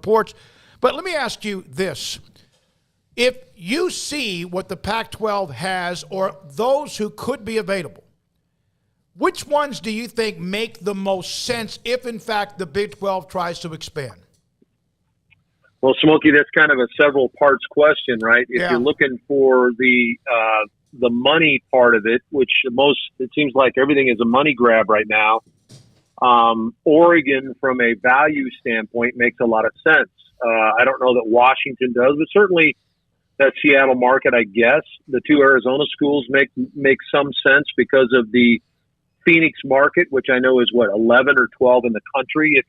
reports. But let me ask you this. If you see what the Pac-12 has or those who could be available, which ones do you think make the most sense if, in fact, the Big 12 tries to expand? Well, Smokey, that's kind of a several parts question, right? If you're looking for the money part of it, which it seems like everything is a money grab right now, Oregon, from a value standpoint, makes a lot of sense. I don't know that Washington does, but certainly that Seattle market, I guess. The two Arizona schools make some sense because of the Phoenix market, which I know is 11 or 12 in the country if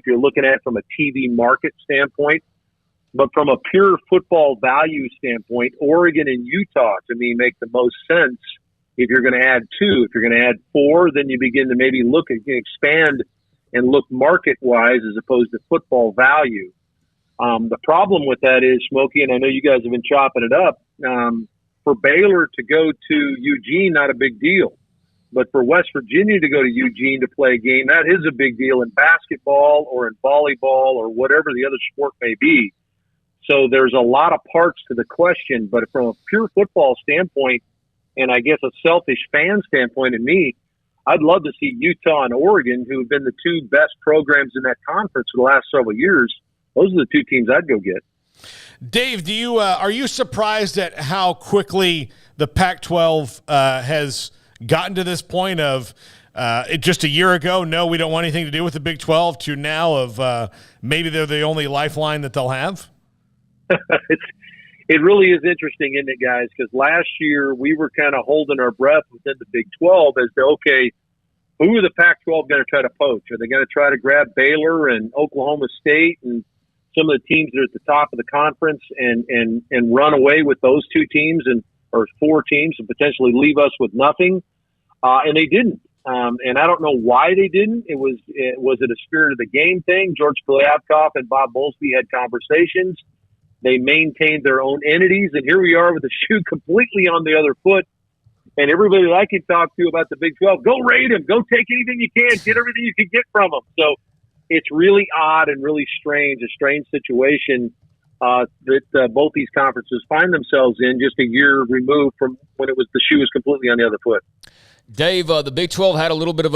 you're looking at it from a TV market standpoint. But from a pure football value standpoint, Oregon and Utah, to me, make the most sense if you're going to add two. If you're going to add four, then you begin to maybe look at expand and look market-wise as opposed to football value. The problem with that is, Smokey, and I know you guys have been chopping it up, for Baylor to go to Eugene, not a big deal. But for West Virginia to go to Eugene to play a game, that is a big deal in basketball or in volleyball or whatever the other sport may be. So there's a lot of parts to the question. But from a pure football standpoint, and I guess a selfish fan standpoint in me, I'd love to see Utah and Oregon, who have been the two best programs in that conference for the last several years. Those are the two teams I'd go get. Dave, are you surprised at how quickly the Pac-12 has gotten to this point of just a year ago, no, we don't want anything to do with the Big 12, to now of maybe they're the only lifeline that they'll have? It really is interesting, isn't it, guys? Because last year we were kind of holding our breath within the Big 12 as to, okay, who are the Pac-12 going to try to poach? Are they going to try to grab Baylor and Oklahoma State and some of the teams that are at the top of the conference and run away with those two teams or four teams and potentially leave us with nothing? And they didn't. And I don't know why they didn't. Was it a spirit of the game thing? George Kliavkoff and Bob Bowlesby had conversations. They maintained their own entities, and here we are with the shoe completely on the other foot. And everybody that I can talk to about the Big 12, go raid them, go take anything you can, get everything you can get from them. So it's really odd and really strange, a strange situation that both these conferences find themselves in just a year removed from when the shoe was completely on the other foot. Dave, the Big 12 had a little bit of